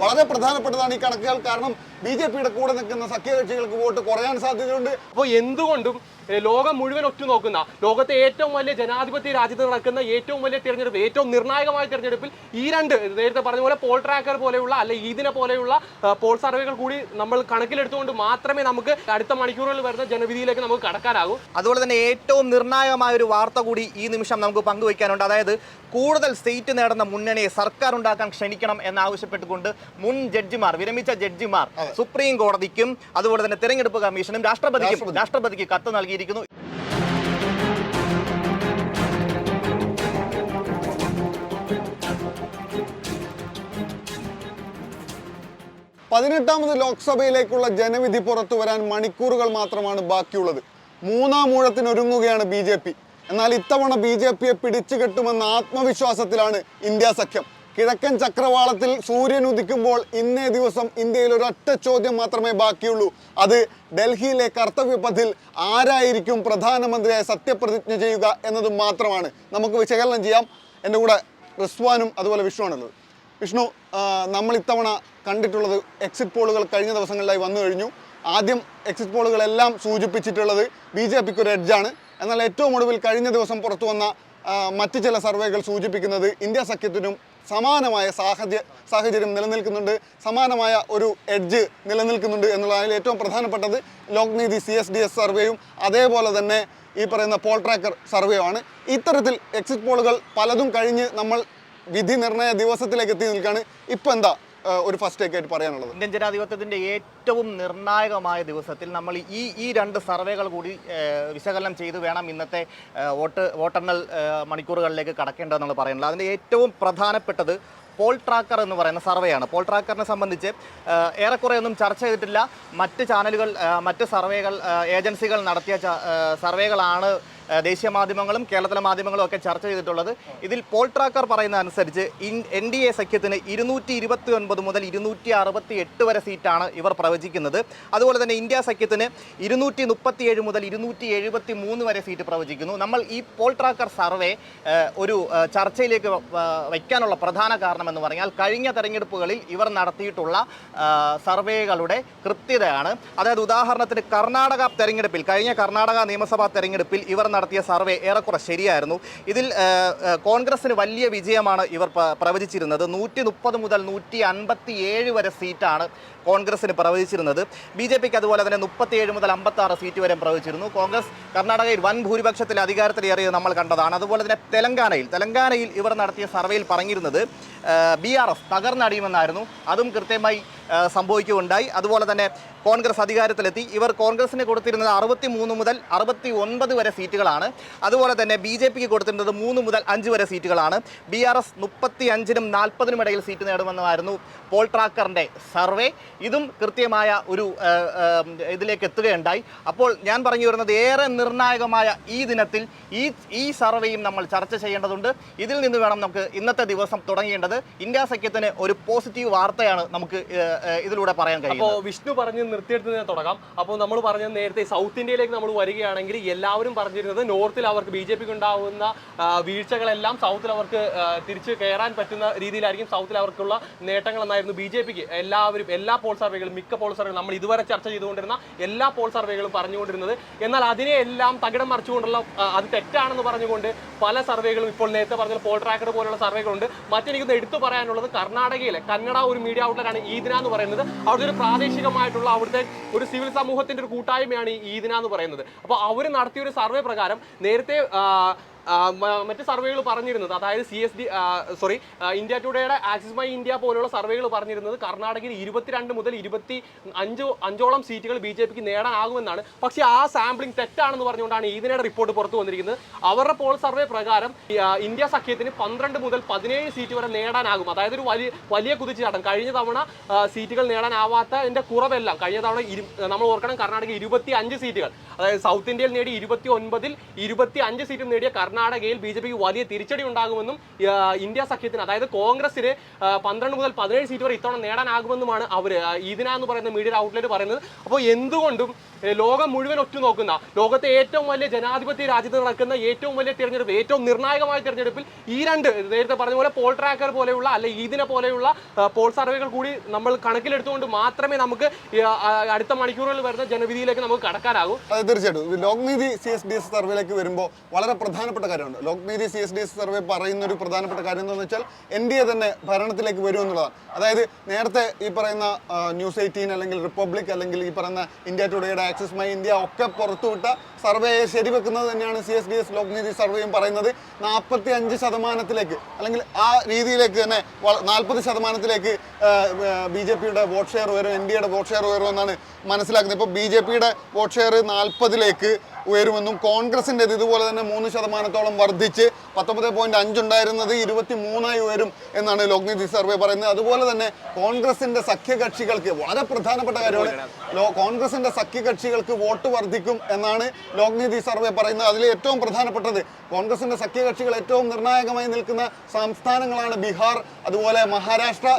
വളരെ പ്രധാനപ്പെട്ടതാണ് ഈ കണക്കുകൾ. കാരണം BJP-യുടെ കൂടെ നിൽക്കുന്ന സഖ്യകക്ഷികൾക്ക് വോട്ട് കുറയാൻ സാധ്യതയുണ്ട്. അപ്പോൾ എന്തുകൊണ്ടും ലോകം മുഴുവൻ ഒറ്റുനോക്കുന്ന, ലോകത്തെ ഏറ്റവും വലിയ ജനാധിപത്യ രാജ്യത്ത് നടക്കുന്ന ഏറ്റവും വലിയ തിരഞ്ഞെടുപ്പ്, ഏറ്റവും നിർണായകമായ തിരഞ്ഞെടുപ്പിൽ ഈ രണ്ട് നേരത്തെ പറഞ്ഞ പോലെ പോൾ ട്രാക്കർ പോലെയുള്ള അല്ലെ ഈദിനെ പോലെയുള്ള പോൾ സർവേകൾ കൂടി നമ്മൾ കണക്കിലെടുത്തുകൊണ്ട് മാത്രമേ നമുക്ക് അടുത്ത മണിക്കൂറുകളിൽ വരുന്ന ജനവിധിയിലേക്ക് നമുക്ക് കടക്കാനാകൂ. അതുപോലെ തന്നെ ഏറ്റവും നിർണായകമായ ഒരു വാർത്ത കൂടി ഈ നിമിഷം നമുക്ക് പങ്കുവയ്ക്കാനുണ്ട്. അതായത് കൂടുതൽ സീറ്റ് നേടുന്ന മുന്നണിയെ സർക്കാർ ഉണ്ടാക്കാൻ ക്ഷണിക്കണം എന്നാവശ്യപ്പെട്ടുകൊണ്ട് മുൻ ജഡ്ജിമാർ, വിരമിച്ച ജഡ്ജിമാർ സുപ്രീം കോടതിക്കും അതുപോലെ തന്നെ തെരഞ്ഞെടുപ്പ് കമ്മീഷനും രാഷ്ട്രപതിക്ക് കത്ത് നൽകിയിരിക്കുന്നു. പതിനെട്ടാമത് ലോക്സഭയിലേക്കുള്ള ജനവിധി പുറത്തു വരാൻ മണിക്കൂറുകൾ മാത്രമാണ് ബാക്കിയുള്ളത്. മൂന്നാം ഊഴത്തിനൊരുങ്ങുകയാണ് BJP. എന്നാൽ ഇത്തവണ BJP-യെ പിടിച്ചു കെട്ടുമെന്ന ആത്മവിശ്വാസത്തിലാണ് ഇന്ത്യ സഖ്യം. കിഴക്കൻ ചക്രവാളത്തിൽ സൂര്യൻ ഉദിക്കുമ്പോൾ ഇന്നേ ദിവസം ഇന്ത്യയിൽ ഒരൊറ്റ ചോദ്യം മാത്രമേ ബാക്കിയുള്ളൂ. അത് ഡൽഹിയിലെ കർത്തവ്യപഥിൽ ആരായിരിക്കും പ്രധാനമന്ത്രിയായി സത്യപ്രതിജ്ഞ ചെയ്യുക എന്നത് മാത്രമാണ്. നമുക്ക് വിശകലനം ചെയ്യാം. എൻ്റെ കൂടെ റിസ്വാനും അതുപോലെ വിഷ്ണുവാണുള്ളത്. വിഷ്ണു, നമ്മൾ ഇത്തവണ കണ്ടിട്ടുള്ളത് എക്സിറ്റ് പോളുകൾ കഴിഞ്ഞ ദിവസങ്ങളിലായി വന്നു കഴിഞ്ഞു. ആദ്യം എക്സിറ്റ് പോളുകളെല്ലാം സൂചിപ്പിച്ചിട്ടുള്ളത് BJP-ക്ക് ഒരു എഡ്ജാണ്. എന്നാൽ ഏറ്റവും ഒടുവിൽ കഴിഞ്ഞ ദിവസം പുറത്തു വന്ന മറ്റ് ചില സർവേകൾ സൂചിപ്പിക്കുന്നത് ഇന്ത്യ സഖ്യത്തിനും സമാനമായ സാഹചര്യം നിലനിൽക്കുന്നുണ്ട്, സമാനമായ ഒരു എഡ്ജ് നിലനിൽക്കുന്നുണ്ട് എന്നുള്ളതിൽ ഏറ്റവും പ്രധാനപ്പെട്ടത് ലോക്നീതി CSDS സർവേയും അതേപോലെ തന്നെ ഈ പറയുന്ന പോൾ ട്രാക്കർ സർവേയുമാണ്. ഇത്തരത്തിൽ എക്സിറ്റ് പോളുകൾ പലതും കഴിഞ്ഞ് നമ്മൾ വിധി നിർണയ ദിവസത്തിലേക്ക് എത്തി നിൽക്കുകയാണ്. ഇപ്പം എന്താ ഒരു ഫസ്റ്റ് ടേക്ക് ആയിട്ട് പറയാനുള്ളത്? ഇന്ത്യൻ ജനാധിപത്യത്തിൻ്റെ ഏറ്റവും നിർണായകമായ ദിവസത്തിൽ നമ്മൾ ഈ രണ്ട് സർവേകൾ കൂടി വിശകലനം ചെയ്ത് വേണം ഇന്നത്തെ വോട്ടെണ്ണൽ മണിക്കൂറുകളിലേക്ക് കടക്കേണ്ടതെന്നുള്ള പറയുന്നത്. അതിൻ്റെ ഏറ്റവും പ്രധാനപ്പെട്ടത് പോൾ ട്രാക്കർ എന്ന് പറയുന്ന സർവേയാണ്. പോൾ ട്രാക്കറിനെ സംബന്ധിച്ച് ഏറെക്കുറെ ഒന്നും ചർച്ച ചെയ്തിട്ടില്ല. മറ്റ് ചാനലുകൾ, മറ്റ് സർവേകൾ, ഏജൻസികൾ നടത്തിയ സർവേകളാണ് ദേശീയ മാധ്യമങ്ങളും കേരളത്തിലെ മാധ്യമങ്ങളും ഒക്കെ ചർച്ച ചെയ്തിട്ടുള്ളത്. ഇതിൽ പോൾ ട്രാക്കർ പറയുന്ന അനുസരിച്ച് NDA സഖ്യത്തിന് 229 മുതൽ 268 വരെ സീറ്റാണ് ഇവർ പ്രവചിക്കുന്നത്. അതുപോലെ തന്നെ ഇന്ത്യ സഖ്യത്തിന് 237 മുതൽ 273 വരെ സീറ്റ് പ്രവചിക്കുന്നു. നമ്മൾ ഈ പോൾ ട്രാക്കർ സർവേ ഒരു ചർച്ചയിലേക്ക് വയ്ക്കാനുള്ള പ്രധാന കാരണം എന്ന് പറഞ്ഞാൽ കഴിഞ്ഞ തെരഞ്ഞെടുപ്പുകളിൽ ഇവർ നടത്തിയിട്ടുള്ള സർവേകളുടെ കൃത്യതയാണ്. അതായത് ഉദാഹരണത്തിന് കർണാടക തെരഞ്ഞെടുപ്പിൽ, കഴിഞ്ഞ കർണാടക നിയമസഭാ തെരഞ്ഞെടുപ്പിൽ ഇവർ നടത്തിയ സർവേ ഏറെക്കുറെ ശരിയായിരുന്നു. ഇതിൽ കോൺഗ്രസിന് വലിയ വിജയമാണ് ഇവർ പ്രവചിച്ചിരുന്നത്. 130 മുതൽ 157 വരെ സീറ്റാണ് കോൺഗ്രസിന് പ്രവചിച്ചിരുന്നത്. BJP-ക്ക് അതുപോലെ തന്നെ 37 മുതൽ 56 സീറ്റ് വരെ പ്രവചിച്ചിരുന്നു. കോൺഗ്രസ് കർണാടകയിൽ വൻ ഭൂരിപക്ഷത്തിൽ അധികാരത്തിലേറിയത് നമ്മൾ കണ്ടതാണ്. അതുപോലെ തന്നെ തെലങ്കാനയിൽ ഇവർ നടത്തിയ സർവേയിൽ പറഞ്ഞിരുന്നത് BRS തകർന്നടിയുമെന്നായിരുന്നു. അതും കൃത്യമായി സംഭവിക്കുകയുണ്ടായി. അതുപോലെ തന്നെ കോൺഗ്രസ് അധികാരത്തിലെത്തി. ഇവർ കോൺഗ്രസിന് കൊടുത്തിരുന്നത് 63 മുതൽ 69 വരെ സീറ്റുകളാണ്. അതുപോലെ തന്നെ BJP-ക്ക് കൊടുത്തിരുന്നത് 3 മുതൽ 5 വരെ സീറ്റുകളാണ്. BRS 35-നും 40-നും ഇടയിൽ സീറ്റ് നേടുമെന്നായിരുന്നു പോൾ ട്രാക്കറിൻ്റെ സർവേ. ഇതും കൃത്യമായ ഒരു ഇതിലേക്ക് എത്തുകയുണ്ടായി. അപ്പോൾ ഞാൻ പറഞ്ഞു വരുന്നത് ഏറെ നിർണായകമായ ഈ ദിനത്തിൽ ഈ സർവേയും നമ്മൾ ചർച്ച ചെയ്യേണ്ടതുണ്ട്. ഇതിൽ നിന്ന് വേണം നമുക്ക് ഇന്നത്തെ ദിവസം തുടങ്ങേണ്ടത്. ഇന്ത്യ സഖ്യത്തിന് ഒരു പോസിറ്റീവ് വാർത്തയാണ് നമുക്ക് ഇതിലൂടെ പറയാൻ കഴിയും. അപ്പോൾ വിഷ്ണു പറഞ്ഞ് നിർത്തിയെടുത്ത് തുടങ്ങാം. അപ്പോൾ നമ്മൾ പറഞ്ഞത് നേരത്തെ സൗത്ത് ഇന്ത്യയിലേക്ക് നമ്മൾ വരികയാണെങ്കിൽ എല്ലാവരും പറഞ്ഞിരുന്നത് നോർത്തിൽ അവർക്ക് BJP-ക്ക് ഉണ്ടാകുന്ന വീഴ്ചകളെല്ലാം സൗത്തിൽ അവർക്ക് തിരിച്ച് കയറാൻ പറ്റുന്ന രീതിയിലായിരിക്കും സൗത്തിൽ അവർക്കുള്ള നേട്ടങ്ങൾ എന്നായിരുന്നു BJP-ക്ക് എല്ലാ പോൾ സർവേകളും, മിക്ക പോൾ സർവേകളും നമ്മൾ ഇതുവരെ ചർച്ച ചെയ്തുകൊണ്ടിരുന്ന എല്ലാ പോൾ സർവേകളും പറഞ്ഞുകൊണ്ടിരുന്നത്. എന്നാൽ അതിനെ എല്ലാം തകിടം മറിച്ചുകൊണ്ടുള്ള അത് തെറ്റാണെന്ന് പറഞ്ഞുകൊണ്ട് പല സർവേകളും ഇപ്പോൾ നേരത്തെ പറഞ്ഞ പോൾ ട്രാക്കർ പോലുള്ള സർവേകളുണ്ട്. മറ്റെനിക്കൊന്ന് എടുത്തു പറയാനുള്ളത് കർണാടകയിലെ കന്നഡ ഒരു മീഡിയ ഔട്ട്ലെറ്റാണ് ഈദിന എന്ന് പറയുന്നത്. അവിടുത്തെ ഒരു പ്രാദേശികമായിട്ടുള്ള അവിടുത്തെ ഒരു സിവിൽ സമൂഹത്തിന്റെ ഒരു കൂട്ടായ്മയാണ് ഈ ഈദിന എന്ന് പറയുന്നത്. അപ്പോൾ അവർ നടത്തിയ ഒരു സർവേ പ്രകാരം നേരത്തെ മറ്റ് സർവേകൾ പറഞ്ഞിരുന്നത്, അതായത് ഇന്ത്യ ടുഡേയുടെ ആക്സിസ് മൈ ഇന്ത്യ പോലുള്ള സർവേകൾ പറഞ്ഞിരുന്നത് കർണാടകയിൽ 22 മുതൽ 25 സീറ്റുകൾ BJP-ക്ക് നേടാനാകുമെന്നാണ്. പക്ഷേ ആ സാമ്പിളിംഗ് തെറ്റാണെന്ന് പറഞ്ഞുകൊണ്ടാണ് ഇതിനിടെ റിപ്പോർട്ട് പുറത്തു വന്നിരിക്കുന്നത്. അവരുടെ പോൾ സർവേ പ്രകാരം ഇന്ത്യ സഖ്യത്തിന് 12 മുതൽ 17 സീറ്റ് വരെ നേടാനാകും. അതായത് ഒരു വലിയ കുതിച്ചുചാട്ടം. കഴിഞ്ഞ തവണ സീറ്റുകൾ നേടാനാവാത്തതിന്റെ കുറവെല്ലാം കഴിഞ്ഞ തവണ നമ്മൾ ഓർക്കണം, കർണാടക 25 സീറ്റുകൾ, അതായത് സൗത്ത് ഇന്ത്യയിൽ നേടി 29-ൽ 25 സീറ്റും നേടിയ കർണാടക കർണാടകയിൽ BJP വലിയ തിരിച്ചടി ഉണ്ടാകുമെന്നും ഇന്ത്യ സഖ്യത്തിന് അതായത് കോൺഗ്രസിന് 12 മുതൽ 17 സീറ്റ് വരെ ഇത്തവണ നേടാനാകുമെന്നുമാണ് അവർ ഈദിന എന്ന് പറയുന്ന മീഡിയ ഔട്ട്ലെറ്റ് പറയുന്നത്. അപ്പോൾ എന്തുകൊണ്ടും ലോകം മുഴുവൻ ഒറ്റുനോക്കുന്ന ലോകത്തെ ഏറ്റവും വലിയ ജനാധിപത്യ രാജ്യത്ത് നടക്കുന്ന ഏറ്റവും വലിയ തിരഞ്ഞെടുപ്പ്, ഏറ്റവും നിർണായകമായ തിരഞ്ഞെടുപ്പിൽ ഈ രണ്ട് നേരത്തെ പറഞ്ഞ പോലെ പോൾ ട്രാക്കർ പോലെയുള്ള അല്ലെ ഈദിനെ പോലെയുള്ള പോൾ സർവേകൾ കൂടി നമ്മൾ കണക്കിലെടുത്തുകൊണ്ട് മാത്രമേ നമുക്ക് അടുത്ത മണിക്കൂറുകളിൽ വരുന്ന ജനവിധിയിലേക്ക് നമുക്ക് കടക്കാനാകൂ. തീർച്ചയായിട്ടും ലോക്നീതി CSDS സർവേയിലേക്ക് വരുമ്പോൾ വളരെ പ്രധാനപ്പെട്ട കാര്യമുണ്ട്. ലോക്നീതി CSDS സർവേ പറയുന്ന ഒരു പ്രധാനപ്പെട്ട കാര്യം എന്താണെന്ന് വെച്ചാൽ NDA തന്നെ ഭരണത്തിലേക്ക് വരും എന്നുള്ളതാണ്. അതായത് നേരത്തെ ഈ പറയുന്ന ന്യൂസ് 18 അല്ലെങ്കിൽ റിപ്പബ്ലിക് അല്ലെങ്കിൽ ഈ പറയുന്ന ഇന്ത്യ ടുഡേയുടെ ആക്സിസ് മൈ ഇന്ത്യ ഒക്കെ പുറത്തുവിട്ട സർവേയെ ശരിവെക്കുന്നത് തന്നെയാണ് CSDS ലോക്നീതി സർവേയും പറയുന്നത്. 45% അല്ലെങ്കിൽ ആ രീതിയിലേക്ക് തന്നെ 40% BJPയുടെ വോട്ട് ഷെയർ ഉയരും, NDAയുടെ വോട്ട് ഷെയർ ഉയരുമെന്നാണ് മനസ്സിലാക്കുന്നത്. ഇപ്പോൾ BJPയുടെ വോട്ട് ഷെയർ 40% ഉയരുമെന്നും കോൺഗ്രസിൻ്റെത് ഇതുപോലെ തന്നെ 3% വർദ്ധിച്ച് 19.5 ഉണ്ടായിരുന്നത് 23 ഉയരും എന്നാണ് ലോക്നീതി സർവേ പറയുന്നത്. അതുപോലെ തന്നെ കോൺഗ്രസിന്റെ സഖ്യകക്ഷികൾക്ക് വളരെ പ്രധാനപ്പെട്ട കാര്യമാണ്, കോൺഗ്രസിന്റെ സഖ്യകക്ഷികൾക്ക് വോട്ട് വർദ്ധിക്കും എന്നാണ് ലോക്നീതി സർവേ പറയുന്നത്. അതിൽ ഏറ്റവും പ്രധാനപ്പെട്ടത് കോൺഗ്രസിന്റെ സഖ്യകക്ഷികൾ ഏറ്റവും നിർണായകമായി നിൽക്കുന്ന സംസ്ഥാനങ്ങളാണ് ബീഹാർ, അതുപോലെ മഹാരാഷ്ട്ര,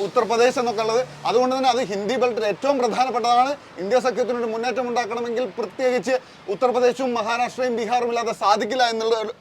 ഉത്തർപ്രദേശ് എന്നൊക്കെ ഉള്ളത്. അതുകൊണ്ട് തന്നെ അത് ഹിന്ദി ബെൽറ്റിൽ ഏറ്റവും പ്രധാനപ്പെട്ടതാണ്. ഇന്ത്യ സഖ്യത്തിനൊരു മുന്നേറ്റം ഉണ്ടാക്കണമെങ്കിൽ പ്രത്യേകിച്ച് ഉത്തർപ്രദേശും മഹാരാഷ്ട്രയും ബീഹാറും ഇല്ലാതെ സാധിക്കില്ല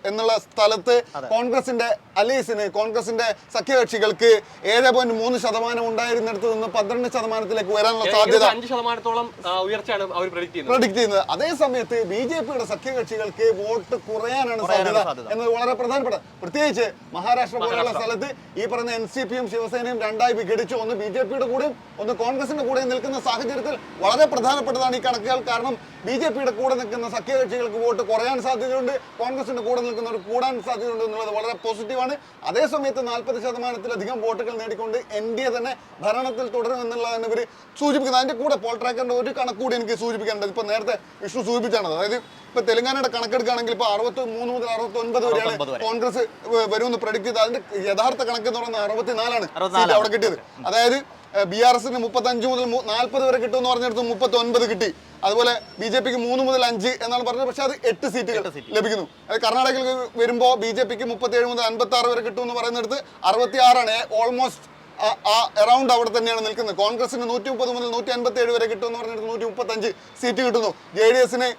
എന്നുള്ള സ്ഥലത്ത് കോൺഗ്രസിന്റെ അലീസിന്, കോൺഗ്രസിന്റെ സഖ്യകക്ഷികൾക്ക് 7.3% ഉണ്ടായിരുന്നിടത്ത് നിന്ന് 12% വരാനുള്ള സാധ്യത 5%-ഓളം ഉയർച്ചയാണ് അവർ പ്രഡിക്ട് ചെയ്യുന്നത്. അതേ സമയത്ത് BJPയുടെ സഖ്യകക്ഷികൾക്ക് വോട്ട് കുറയാനാണ് സാധ്യത എന്നത് വളരെ പ്രധാനപ്പെട്ട. പ്രത്യേകിച്ച് മഹാരാഷ്ട്ര പോലെയുള്ള സ്ഥലത്ത് ഈ പറഞ്ഞ NCPയും ശിവസേനയും രണ്ടായി വിഘടിച്ചു, ഒന്ന് BJPയുടെ കൂടെയും ഒന്ന് കോൺഗ്രസിന്റെ കൂടെയും നിൽക്കുന്ന സാഹചര്യത്തിൽ വളരെ പ്രധാനപ്പെട്ടതാണ് ഈ കണക്കുകൾ. കാരണം BJPയുടെ കൂടെ നിൽക്കുന്ന സഖ്യകക്ഷികൾക്ക് വോട്ട് കുറയാൻ സാധ്യതയുണ്ട്, കോൺഗ്രസിന്റെ കൂടെ നിൽക്കുന്നവർ കൂടാൻ സാധ്യതയുണ്ട് എന്നുള്ളത് വളരെ പോസിറ്റീവാണ്. അതേസമയത്ത് 40%-ലധികം വോട്ടുകൾ നേടിക്കൊണ്ട് NDA തന്നെ ഭരണത്തിൽ തുടരും എന്നുള്ളതാണ് ഇവർ സൂചിപ്പിക്കുന്നത്. അതിന്റെ കൂടെ പോൾ ട്രാക്കറിന്റെ ഒരു കണക്ക് കൂടി എനിക്ക് സൂചിപ്പിക്കേണ്ടത്, ഇപ്പൊ നേരത്തെ വിഷ്ണു സൂചിപ്പിച്ചാണ്. അതായത് ഇപ്പൊ തെലങ്കാനയുടെ കണക്കെടുക്കുകയാണെങ്കിൽ ഇപ്പൊ 63 മുതൽ 69 വരെയാണ് കോൺഗ്രസ് വരുമെന്ന് പ്രഡിക്ട് ചെയ്ത്. അതിന്റെ യഥാർത്ഥ കണക്ക് എന്ന് പറയുന്നത് 64 സീറ്റ് അവിടെ കിട്ടിയത്. അതായത് BRSന് 35 മുതൽ 40 വരെ കിട്ടുമെന്ന് പറഞ്ഞെടുത്ത് 39 കിട്ടി. അതുപോലെ BJPക്ക് 3 മുതൽ 5 എന്നാണ് പറഞ്ഞത്, പക്ഷെ അത് 8 സീറ്റുകൾ ലഭിക്കുന്നു. കർണാടകയിൽ വരുമ്പോൾ BJPക്ക് 37 മുതൽ 56 വരെ കിട്ടുമെന്ന് പറയുന്നിടത്ത് 66ആണ്. ഓൾമോസ്റ്റ് അറൗണ്ട് അവിടെ തന്നെയാണ് നിൽക്കുന്നത്. കോൺഗ്രസിന് 130 മുതൽ 157 വരെ കിട്ടുമെന്ന് പറഞ്ഞിട്ട് 135 സീറ്റ് കിട്ടുന്നു. JDSന്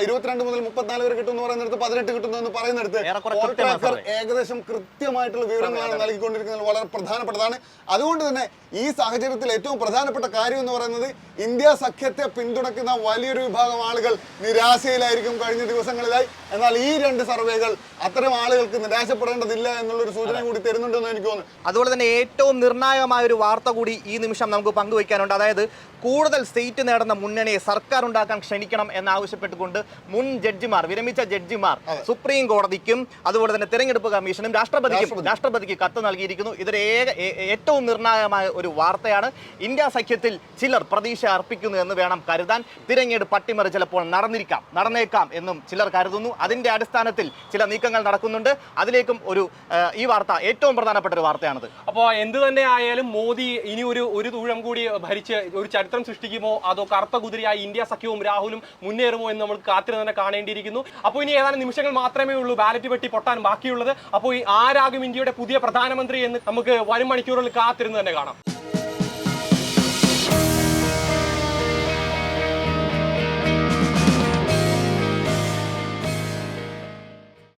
22 മുതൽ 34 വരെ കിട്ടുമെന്ന് പറയുന്നിടത്ത് 18 കിട്ടുന്നു എന്ന് പറയുന്നിടത്ത് പോൾ ട്രാക്കർ ഏകദേശം കൃത്യമായിട്ടുള്ള വിവരങ്ങളാണ് നൽകിക്കൊണ്ടിരിക്കുന്നത്. വളരെ പ്രധാനപ്പെട്ടതാണ്. അതുകൊണ്ട് തന്നെ ഈ സാഹചര്യത്തിൽ ഏറ്റവും പ്രധാനപ്പെട്ട കാര്യം എന്ന് പറയുന്നത് ഇന്ത്യ സഖ്യത്തെ പിന്തുണയ്ക്കുന്ന വലിയൊരു വിഭാഗം ആളുകൾ നിരാശയിലായിരിക്കും കഴിഞ്ഞ ദിവസങ്ങളിലായി. എന്നാൽ ഈ രണ്ട് സർവേകൾ അത്തരം ആളുകൾക്ക് നിരാശപ്പെടേണ്ടതില്ല എന്നുള്ളൊരു സൂചന കൂടി തരുന്നുണ്ടെന്ന് എനിക്ക് തോന്നുന്നു. അതുപോലെ തന്നെ ഏറ്റവും നിർണായകമായ ഒരു വാർത്ത കൂടി ഈ നിമിഷം നമുക്ക് പങ്കുവയ്ക്കാനുണ്ട്. അതായത് കൂടുതൽ സീറ്റ് നേടുന്ന മുന്നണിയെ സർക്കാർ ഉണ്ടാക്കാൻ ക്ഷണിക്കണം എന്നാവശ്യപ്പെട്ടുകൊണ്ട് മുൻ ജഡ്ജിമാർ, വിരമിച്ച ജഡ്ജിമാർ സുപ്രീം കോടതിക്കും അതുപോലെ തന്നെ തെരഞ്ഞെടുപ്പ് കമ്മീഷനും രാഷ്ട്രപതിക്ക് കത്ത് നൽകിയിരിക്കുന്നു. ഇതൊരു ഏറ്റവും നിർണായകമായ ഒരു വാർത്തയാണ്. ഇന്ത്യ സഖ്യത്തിൽ ചിലർ പ്രതീക്ഷ അർപ്പിക്കുന്നു എന്ന് വേണം കരുതാൻ. തിരഞ്ഞെടുപ്പ് അട്ടിമറി ചിലപ്പോൾ നടന്നേക്കാം എന്നും ചിലർ കരുതുന്നു. അതിന്റെ അടിസ്ഥാനത്തിൽ ചില നീക്കങ്ങൾ നടക്കുന്നുണ്ട്. അതിലേക്കും ഈ വാർത്ത ഏറ്റവും പ്രധാനപ്പെട്ട ഒരു വാർത്തയാണത്. അപ്പോൾ എന്ത് തന്നെ ആയാലും മോദി ഇനി ഒരു തൂഴം കൂടി ഭരിച്ച് ഒരു ചരിത്രം സൃഷ്ടിക്കുമോ അതോ കറുത്ത കുതിരയായി ഇന്ത്യ സഖ്യവും രാഹുലും മുന്നേറുമോ എന്ന് നമ്മൾ കാത്തിരുന്ന് തന്നെ കാണേണ്ടിയിരിക്കുന്നു. അപ്പോൾ ഇനി ഏതാനും നിമിഷങ്ങൾ മാത്രമേ ഉള്ളൂ ബാലറ്റ് പെട്ടി പൊട്ടാൻ ബാക്കിയുള്ളത്. അപ്പോൾ ആരാകും ഇന്ത്യയുടെ പുതിയ പ്രധാനമന്ത്രി എന്ന് നമുക്ക് വരും മണിക്കൂറുകളിൽ കാത്തിരുന്ന് തന്നെ കാണാം.